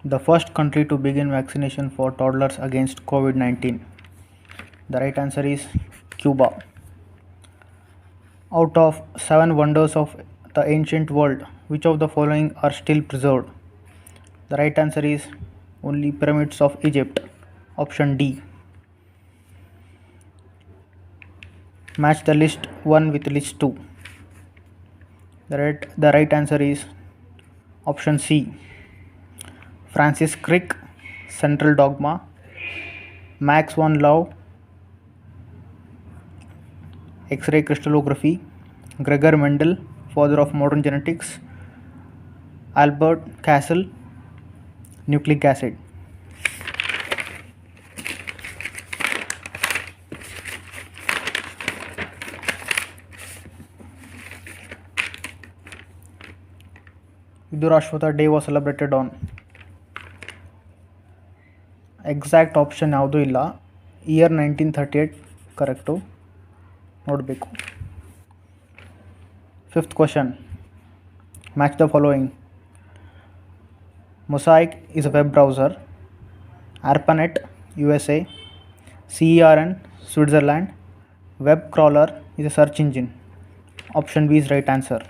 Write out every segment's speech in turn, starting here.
The first country to begin vaccination for toddlers against COVID 19. The right answer is Cuba. Out of seven wonders of the ancient world, which of the following are still preserved? The right answer is only pyramids of Egypt. Option D. Match the list 1 with list 2. The right answer is option C. Francis Crick, Central Dogma. Max von Laue, X-ray crystallography. Gregor Mendel, father of modern genetics. Albert Castle, nucleic acid. Vidurashvata Day was celebrated on. Exact option ಯಾವುದೂ ಇಲ್ಲ. Year 1938 correct, ನೋಡಬೇಕು. Fifth question, match the following. Mosaic is a web browser. ARPANET USA. CERN Switzerland. Web crawler is a search engine. Option B is right answer.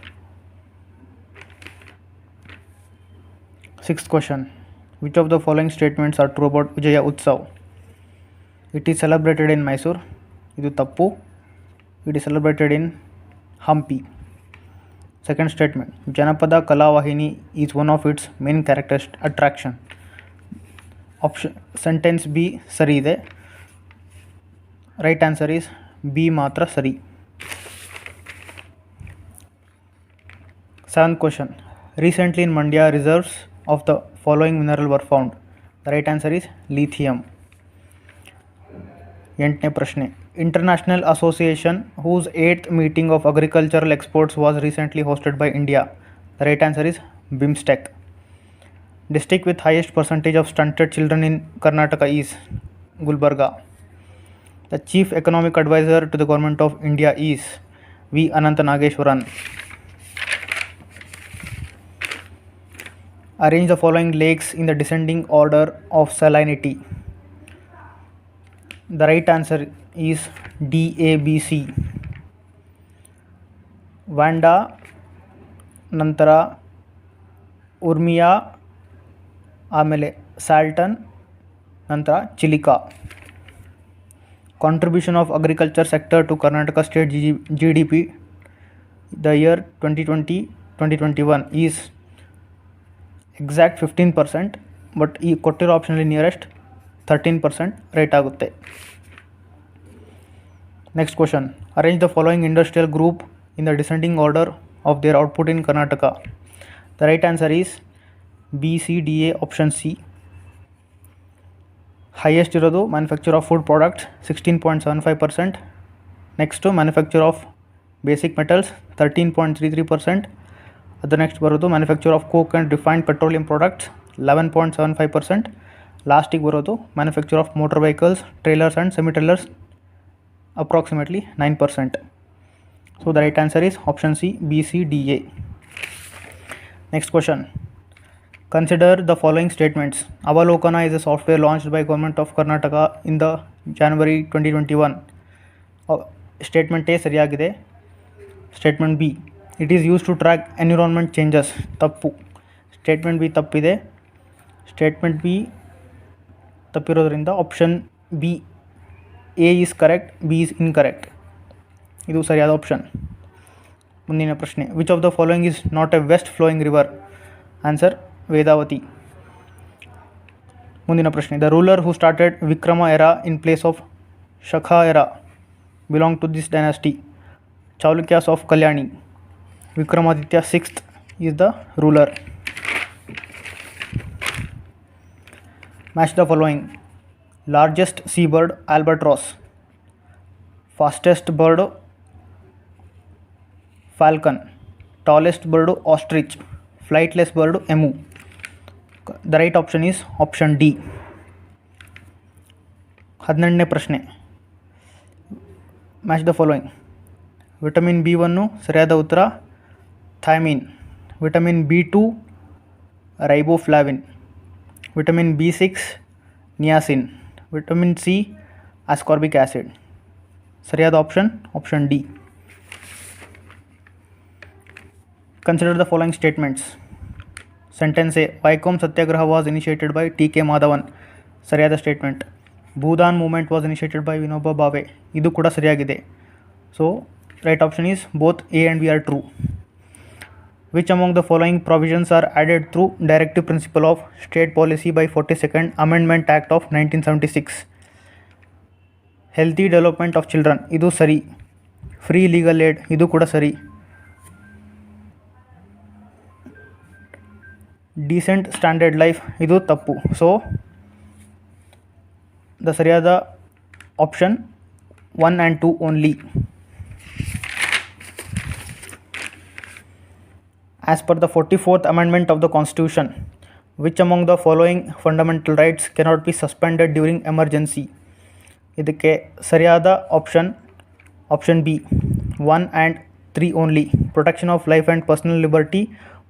Sixth question, which of the following statements are true about Vijaya Utsav? It is celebrated in Mysore. Idu tappu. It is celebrated in Hampi. Second statement, Janapada Kalavahini is one of its main attraction. Option sentence B sari ide. Right answer is B matra sari. Seventh question, recently in Mandya reserves of the following mineral were found. The right answer is lithium. ಎಂಟನೇ ಪ್ರಶ್ನೆ, international association whose 8th meeting of agricultural exports was recently hosted by India. The right answer is BIMSTEC. District with highest percentage of stunted children in Karnataka is Gulbarga. The chief economic advisor to the government of India is V. Ananta Nageshwaran. Arrange the following lakes in the descending order of salinity. The right answer is D, A, B, C. Vanda, ನಂತರ ಉರ್ಮಿಯಾ, ಆಮೇಲೆ ಸಾಲ್ಟನ್, ನಂತರ Chilika. Contribution of agriculture sector to Karnataka state GDP the year 2020-2021 is exact 15%, but ಈ ಕೊಟ್ಟಿರೋ ಆಪ್ಷನಲ್ಲಿ nearest 13% rate ಆಗುತ್ತೆ. Next question, arrange the following industrial group in the descending order of their output in Karnataka. The right answer is B C D A option C. Highest ಇರೋದು manufacture of food products 16.75%. Next manufacture of basic metals 13.33%. ಅದರ next ಬರೋದು manufacture of coke and refined petroleum products 11.75%. ಲಾಸ್ಟಿಗೆ ಬರೋದು manufacture of motor vehicles, trailers and semi trailers approximately 9%. So the right answer is option C, B C D A. Next question, consider the following statements. Avalokana is a software launched by government of Karnataka in the January 2021. Statement A ಸರಿಯಾಗಿದೆ. Statement B, it is use to track environment changes, ತಪ್ಪು. Statement B ತಪ್ಪಿದೆ. Statement B ತಪ್ಪಿರೋದ್ರಿಂದ option B A is correct, B is incorrect. ಇದು ಸರಿಯಾದ option. ಮುಂದಿನ ಪ್ರಶ್ನೆ, which of the following is not a west flowing river. Answer Vedavathi. ಮುಂದಿನ ಪ್ರಶ್ನೆ, the ruler who started Vikrama era in place of Shaka era belong to this dynasty. Chalukyas of Kalyani. Vikramaditya 6th is the ruler. Match the following. Largest seabird albatross. Fastest bird falcon. Tallest bird ostrich. Flightless bird emu. The right option is option D. 11ನೇ ಪ್ರಶ್ನೆ, match the following. Vitamin B1 ಸರಿಯಾದ ಉತ್ತರ thymine. Vitamin B2 ರೈಬೋಫ್ಲಾವಿನ್. Vitamin B6 niacin, vitamin C ascorbic acid. ಸರಿಯಾದ option D. Consider the following statements. Sentence A, Vaikom Satyagraha was initiated by T.K. Madhavan. ಸರಿಯಾದ ಸ್ಟೇಟ್ಮೆಂಟ್. Bhoodan movement was initiated by Vinoba Bhave. ಇದು ಕೂಡ ಸರಿಯಾಗಿದೆ. So right option is both A and B are true. Which among the following provisions are added through directive principle of state policy by 42nd Amendment Act of 1976? Healthy development of children, ಇದು ಸರಿ. Free legal aid, ಇದು ಕೂಡ ಸರಿ. Decent standard life, ಇದು ತಪ್ಪು. So the ಸರಿಯಾದ option 1 and 2 only. As per the 44th Amendment of the Constitution, which among the following fundamental rights cannot be suspended during emergency? ಇದಕ್ಕೆ ಸರಿಯಾದ option B 1 and 3 only. Protection of life and personal liberty,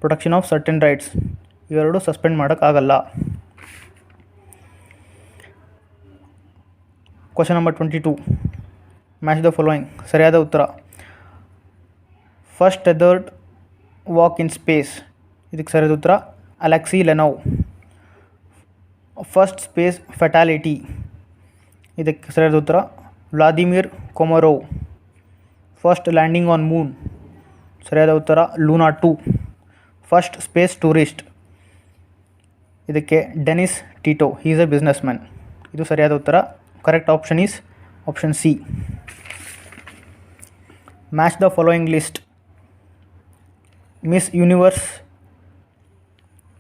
protection of certain rights, ಇವೆರಡು suspend ಮಾಡೋಕ್ಕಾಗಲ್ಲ. Question number 22, match the following. ಸರಿಯಾದ ಉತ್ತರ first tethered walk in space, ಇದಕ್ಕೆ ಸರಿಯಾದ ಉತ್ತರ Alexei Leonov. First space fatality, ಇದಕ್ಕೆ ಸರಿಯಾದ ಉತ್ತರ Vladimir Komarov. First landing on moon, ಸರಿಯಾದ ಉತ್ತರ ಲೂನಾ 2. ಫಸ್ಟ್ ಸ್ಪೇಸ್ ಟೂರಿಸ್ಟ್, ಇದಕ್ಕೆ Dennis Tito, he is a businessman, ಇದು ಸರಿಯಾದ ಉತ್ತರ. Correct option is option C. Match the following list. Miss Universe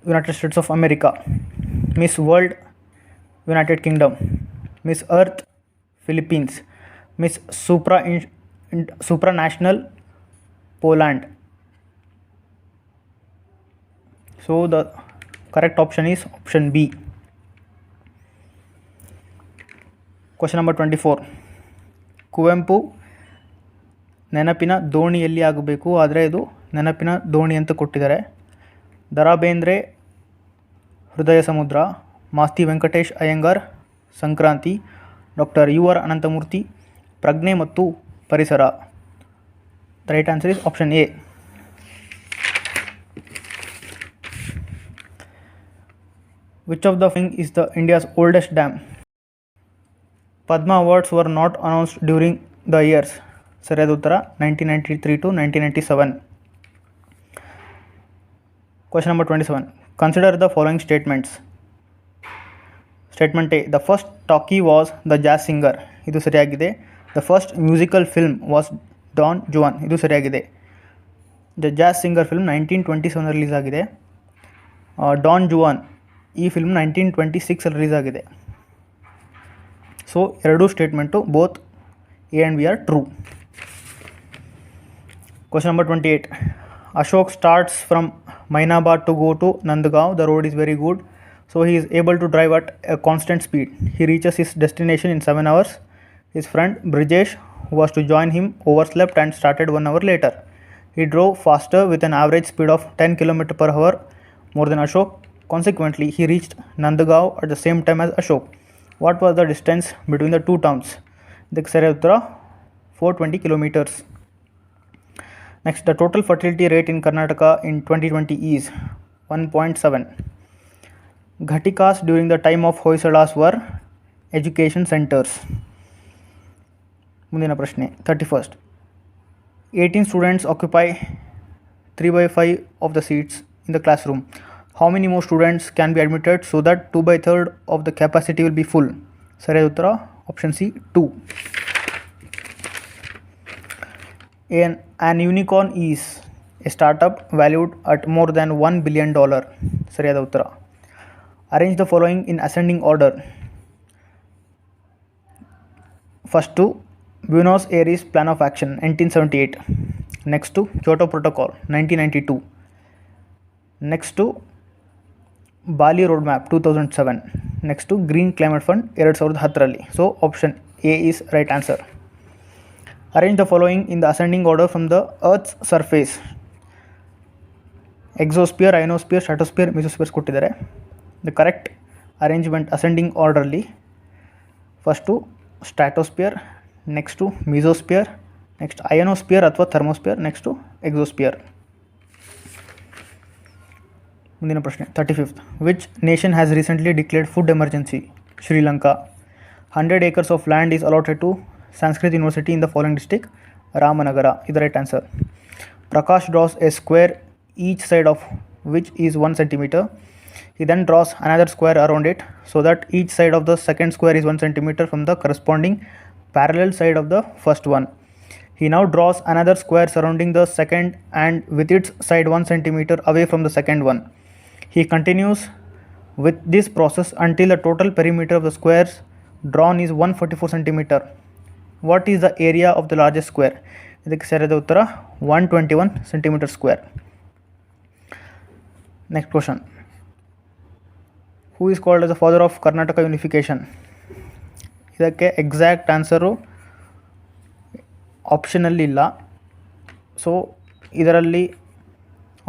United States of America, Miss World United Kingdom, Miss Earth Philippines, Miss Supranational Poland. So the correct option is option B. Question number 24, Kuvempu ನೆನಪಿನ ದೋಣಿಯಲ್ಲಿ ಆಗಬೇಕು, ಆದರೆ ಇದು ನೆನಪಿನ ದೋಣಿ ಅಂತ ಕೊಟ್ಟಿದ್ದಾರೆ. ದ.ರಾ ಬೇಂದ್ರೆ ಹೃದಯ ಸಮುದ್ರ, ಮಾಸ್ತಿ ವೆಂಕಟೇಶ್ ಅಯ್ಯಂಗಾರ್ ಸಂಕ್ರಾಂತಿ, ಡಾಕ್ಟರ್ ಯು.ಆರ್. ಅನಂತಮೂರ್ತಿ ಪ್ರಜ್ಞೆ ಮತ್ತು ಪರಿಸರ. The right answer is option A. Which of the following is the India's oldest dam? Padma awards were not announced during the years. ಸರಿಯಾದ ಉತ್ತರ 1993 to 1997. Question number 27. Consider the following statements. Statement A, the first talkie was The Jazz Singer, ಇದು ಸರಿಯಾಗಿದೆ. The first musical film was Don Juan, ಇದು ಸರಿಯಾಗಿದೆ. The Jazz Singer film 1927 release ಆಗಿದೆ. Don Juan ಈ film 1926 release ಆಗಿದೆ. So ಎರಡೂ statement both A and B are true. Question number 28. Ashok starts from Mainabad to go to Nandgaon. The road is very good, so he is able to drive at a constant speed. He reaches his destination in 7 hours. His friend Brijesh, who was to join him, overslept and started 1 hour later. He drove faster with an average speed of 10 km per hour more than Ashok. Consequently, he reached Nandgaon at the same time as Ashok. What was the distance between the two towns? ಇದಕ್ಕೆ ಸರಿಯಾದ ಉತ್ತರ 420 kilometers. Next, the total fertility rate in Karnataka in 2020 is 1.7. Ghatikas during the time of Hoysalas were education centers. ಮುಂದಿನ ಪ್ರಶ್ನೆ 31st. 18 students occupy 3/5 of the seats in the classroom. How many more students can be admitted so that 2/3 of the capacity will be full? ಸರಿಯಾದ ಉತ್ತರ option C 2. An unicorn is a startup valued at more than $1 billion. ಸರಿಯಾದ ಉತ್ತರ. Arrange the following in ascending order. First to Buenos Aires Plan of Action 1978. Next to Kyoto Protocol 1992. Next to Bali Roadmap 2007. Next to Green Climate Fund 2010. So option A is right answer. Arrange the following in the ascending order from the Earth's surface. Exosphere, ionosphere, stratosphere, mesosphere ಕೊಟ್ಟಿದ್ದಾರೆ. The correct arrangement ascending ಆರ್ಡ್ರಲ್ಲಿ. First stratosphere, next mesosphere, next ಅಯನೋಸ್ಪಿಯರ್ ಅಥವಾ thermosphere, next exosphere. ಮುಂದಿನ ಪ್ರಶ್ನೆ 35th. Which nation has recently declared food emergency? Sri Lanka. 100 acres of land is allotted to Sanskrit University in the following district. Ramanagara is the right answer. Prakash draws a square each side of which is 1 centimeter. He then draws another square around it so that each side of the second square is 1 centimeter from the corresponding parallel side of the first one. He now draws another square surrounding the second and with its side 1 centimeter away from the second one. He continues with this process until the total perimeter of the squares drawn is 144 centimeter. What is the area of the largest square? ಇದಕ್ಕೆ ಸರಿಯಾದ ಉತ್ತರ 121 centimeter square. Next question. Who is called as the father of Karnataka unification? ಇದಕ್ಕೆ exact answer ಆಪ್ಷನಲ್ಲಿ ಇಲ್ಲ. So ಇದರಲ್ಲಿ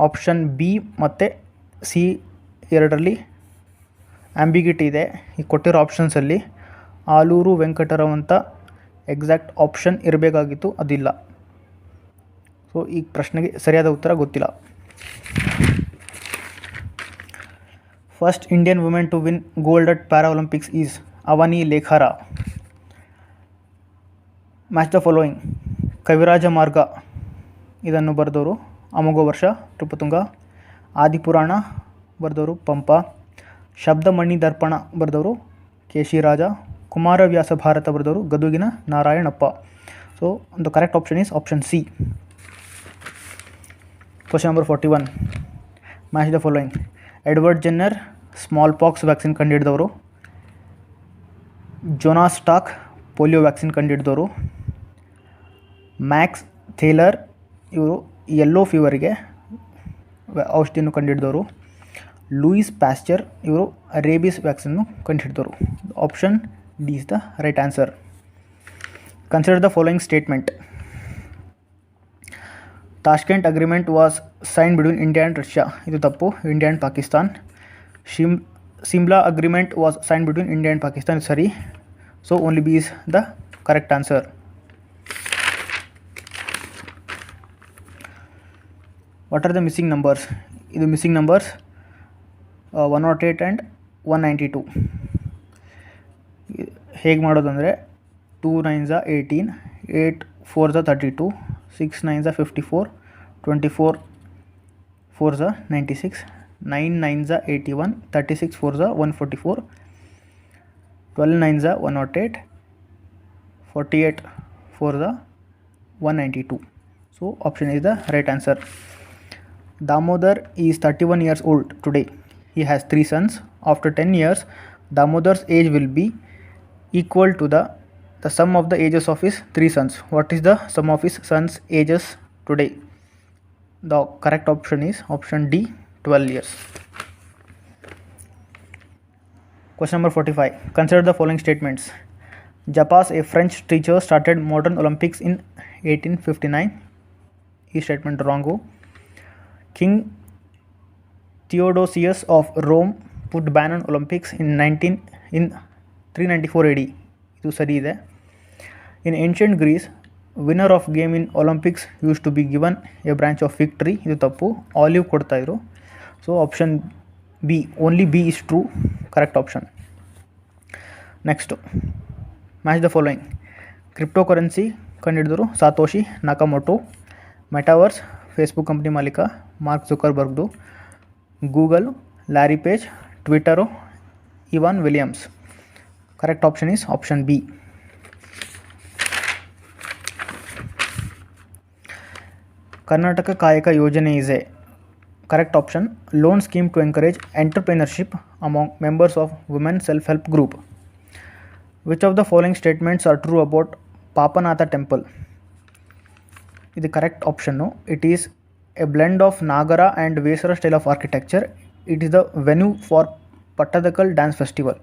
option B ಮತ್ತು C ಎರಡರಲ್ಲಿ ಆಂಬಿಗಿಟಿ ಇದೆ. ಈ ಕೊಟ್ಟಿರೋ ಆಪ್ಷನ್ಸಲ್ಲಿ ಆಲೂರು ವೆಂಕಟರಾವ್ ಅಂತ ಎಕ್ಸಾಕ್ಟ್ ಆಪ್ಷನ್ ಇರಬೇಕಾಗಿತ್ತು, ಅದಿಲ್ಲ. ಸೊ ಈ ಪ್ರಶ್ನೆಗೆ ಸರಿಯಾದ ಉತ್ತರ ಗೊತ್ತಿಲ್ಲ. First Indian women to win gold at para Olympics is Avani Lekhara. Match the following. Kavirajamarga ಇದನ್ನು ಬರೆದವರು ಅಮೋಘ ವರ್ಷ ನೃಪತುಂಗ. ಆದಿಪುರಾಣ ಬರೆದವರು ಪಂಪ. ಶಬ್ದಮಣಿ ದರ್ಪಣ ಬರೆದವರು ಕೇಶಿರಾಜ. ಕುಮಾರವ್ಯಾಸ ಭಾರತ ಬರೆದವರು ಗದುಗಿನ Narayanappa. So the correct option is option C. Question number 41. Match the following. Edward Jenner smallpox vaccine ಕಂಡುಹಿಡಿದವರು. Jonas Salk polio vaccine ಕಂಡುಹಿಡಿದವರು. ಮ್ಯಾಕ್ಸ್ ಥೇಲರ್ ಇವರು ಯೆಲ್ಲೋ ಫೀವರಿಗೆ ಔಷಧಿಯನ್ನು ಕಂಡುಹಿಡಿದವರು. ಲೂಯಿಸ್ ಪ್ಯಾಸ್ಚರ್ ಇವರು ರೇಬಿಸ್ ವ್ಯಾಕ್ಸಿನ್ನು ಕಂಡುಹಿಡಿದವರು. Option D is the right answer. Consider the following statement. Tashkent agreement was sign between India and Russia. ಇದು ತಪ್ಪು, India and Pakistan. Simla agreement was sign between India and Pakistan. ಸರಿ. So only B is the correct answer. What are the missing numbers? ಇದು missing numbers 108 and 192. ಹೇಗೆ ಮಾಡೋದಂದರೆ 2 9s 18, 8 4s 32, 6 9s 54, 24 4s 96, 9 9s 81, 36 4s 144, 12 9s 108, 48 4s 192. So option is the right answer. Damodar is 31 years old today. He has 3 sons. After 10 years, Damodar's age will be equal to the sum of the ages of his 3 sons. What is the sum of his sons' ages today? The correct option is option D, 12 years. Question number 45. Consider the following statements. Japas, a French teacher, started modern Olympics in 1859. This statement wrong. King Theodosius of Rome put ban on Olympics in 394 AD. ಇದು ಸರಿ ಇದೆ. In ancient Greece, winner of game in Olympics used to be given a branch of fig tree. ಇದು ತಪ್ಪು, olive ಕೊಡ್ತಾಯಿದ್ರು. So option B, only B is true, correct option. Next match the following. Cryptocurrency ಕಂಡುಹಿಡಿದರು Satoshi Nakamoto. Metaverse Facebook company ಮಾಲೀಕ Mark ಜುಕರ್ಬರ್ಗ್ದು. Google Larry Page. Twitter Evan Williams. Correct option is option B. Karnataka ಕಾಯಕ ಯೋಜನೆ is a correct option. Loan scheme to encourage entrepreneurship among members of women self-help group. Which of the following statements are true about Papanatha temple? The correct option, it is a blend of Nagara and Vesara style of architecture. It is the venue for Pattadakal dance festival.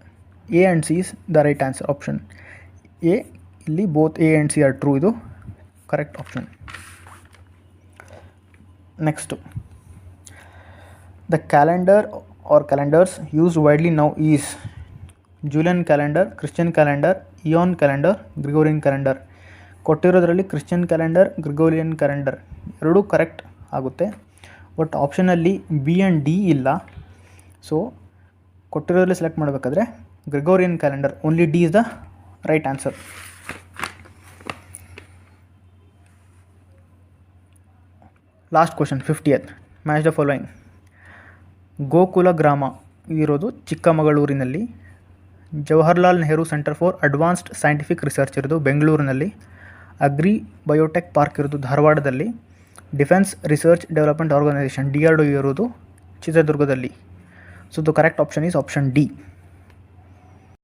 A and C is the right answer. Option A, ಇಲ್ಲಿ both A and C are true. ಇದು correct option. Next, the calendar are calendars used widely now is Julian calendar, Christian calendar, Ian calendar, Gregorian calendar. ಕೊಟ್ಟಿರೋದ್ರಲ್ಲಿ Christian calendar, Gregorian calendar ಎರಡೂ correct ಆಗುತ್ತೆ. But ಆಪ್ಷನಲ್ಲಿ B and D ಇಲ್ಲ. So ಕೊಟ್ಟಿರೋದ್ರಲ್ಲಿ select ಮಾಡಬೇಕಾದ್ರೆ Gregorian calendar, only D is the right answer. Last question 50th. Match the following. Gokula Grama ಇರೋದು ಚಿಕ್ಕಮಗಳೂರಿನಲ್ಲಿ. Jawaharlal Nehru centre for advanced scientific research ಇರೋದು ಬೆಂಗಳೂರಿನಲ್ಲಿ. ಅಗ್ರಿ ಬಯೋಟೆಕ್ ಪಾರ್ಕ್ ಇರೋದು ಧಾರವಾಡದಲ್ಲಿ. Defence research development organisation DRDO ಇರೋದು ಚಿತ್ರದುರ್ಗದಲ್ಲಿ. So the correct option is option D.